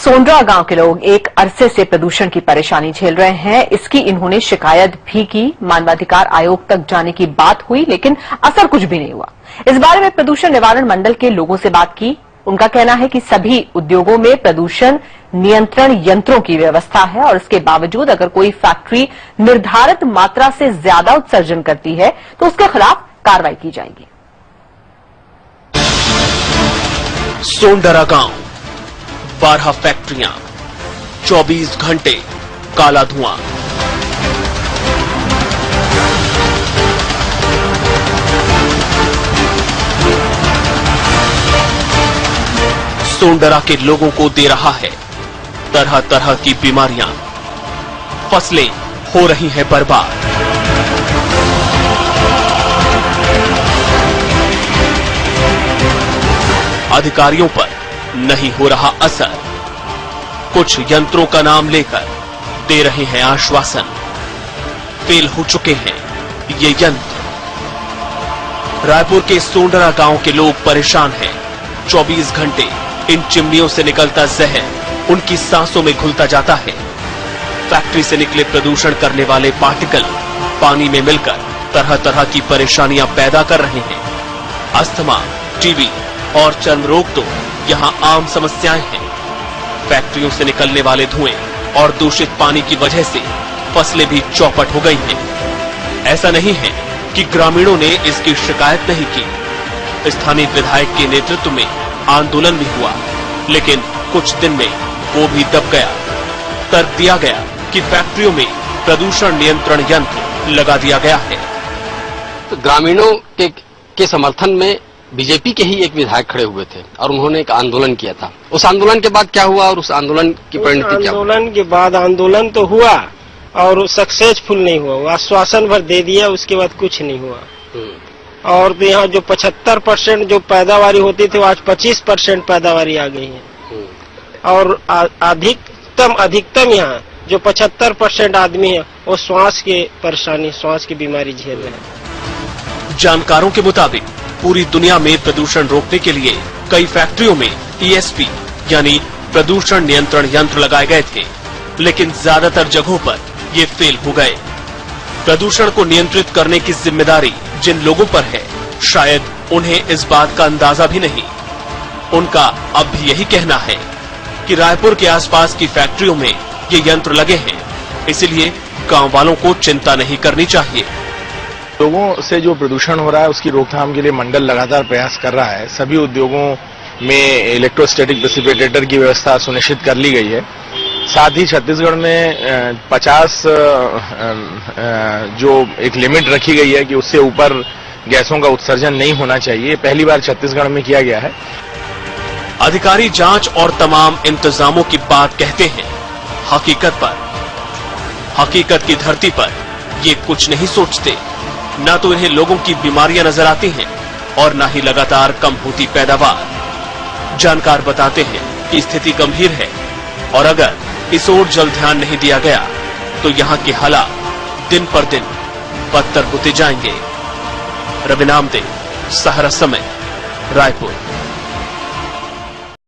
सोंडरा गांव के लोग एक अरसे से प्रदूषण की परेशानी झेल रहे हैं। इसकी इन्होंने शिकायत भी की। मानवाधिकार आयोग तक जाने की बात हुई, लेकिन असर कुछ भी नहीं हुआ। इस बारे में प्रदूषण निवारण मंडल के लोगों से बात की। उनका कहना है कि सभी उद्योगों में प्रदूषण नियंत्रण यंत्रों की व्यवस्था है और इसके बावजूद अगर कोई फैक्ट्री निर्धारित मात्रा से ज्यादा उत्सर्जन करती है तो उसके खिलाफ कार्रवाई की जाएगी। सोंडरा गांव, 12 फैक्ट्रियां, 24 घंटे काला धुआं। सोंडरा के लोगों को दे रहा है तरह तरह की बीमारियां। फसलें हो रही हैं बर्बाद। अधिकारियों पर नहीं हो रहा असर। कुछ यंत्रों का नाम लेकर दे रहे हैं आश्वासन। फेल हो चुके हैं ये यंत्र। रायपुर के सोंडरा गांव के लोग परेशान हैं। 24 घंटे इन चिमनियों से निकलता जहर उनकी सांसों में घुलता जाता है। फैक्ट्री से निकले प्रदूषण करने वाले पार्टिकल पानी में मिलकर तरह तरह की परेशानियां पैदा कर रहे हैं। अस्थमा, टीबी और चर्म रोग तो यहाँ आम समस्याएं हैं। फैक्ट्रियों से निकलने वाले धुएं और दूषित पानी की वजह से फसलें भी चौपट हो गई हैं। ऐसा नहीं है कि ग्रामीणों ने इसकी शिकायत नहीं की। स्थानीय विधायक के नेतृत्व में आंदोलन भी हुआ, लेकिन कुछ दिन में वो भी दब गया। तर्क दिया गया कि फैक्ट्रियों में प्रदूषण नियंत्रण यंत्र लगा दिया गया है। तो ग्रामीणों के समर्थन में बीजेपी के ही एक विधायक खड़े हुए थे और उन्होंने एक आंदोलन किया था। उस आंदोलन के बाद क्या हुआ और उस आंदोलन की परिणति क्या हुआ? आंदोलन के बाद आंदोलन तो हुआ और सक्सेसफुल नहीं हुआ। आश्वासन भर दे दिया, उसके बाद कुछ नहीं हुआ। और तो यहाँ जो 75% जो पैदावारी होती थी वो आज 25% पैदावारी आ गई है। और अधिकतम यहाँ जो 75% आदमी है वो श्वास की परेशानी, श्वास की बीमारी झेल रहे हैं। जानकारों के मुताबिक पूरी दुनिया में प्रदूषण रोकने के लिए कई फैक्ट्रियों में ESP यानी प्रदूषण नियंत्रण यंत्र लगाए गए थे, लेकिन ज्यादातर जगहों पर ये फेल हो गए। प्रदूषण को नियंत्रित करने की जिम्मेदारी जिन लोगों पर है, शायद उन्हें इस बात का अंदाजा भी नहीं। उनका अब भी यही कहना है कि रायपुर के आसपास की फैक्ट्रियों में ये यंत्र लगे हैं, इसलिए गांव वालों को चिंता नहीं करनी चाहिए। लोगों से जो प्रदूषण हो रहा है उसकी रोकथाम के लिए मंडल लगातार प्रयास कर रहा है। सभी उद्योगों में इलेक्ट्रोस्टैटिक प्रेसिपिटेटर की व्यवस्था सुनिश्चित कर ली गई है। साथ ही छत्तीसगढ़ में 50 जो एक लिमिट रखी गई है कि उससे ऊपर गैसों का उत्सर्जन नहीं होना चाहिए, पहली बार छत्तीसगढ़ में किया गया है। अधिकारी जांच और तमाम इंतजामों की बात कहते हैं। हकीकत की धरती पर ये कुछ नहीं सोचते। न तो इन्हें लोगों की बीमारियां नजर आती हैं और न ही लगातार कम होती पैदावार। जानकार बताते हैं कि स्थिति गंभीर है और अगर इस ओर जल्द ध्यान नहीं दिया गया तो यहाँ के हालात दिन पर दिन बदतर होते जाएंगे। रविनाम दे, सहारा समय, रायपुर।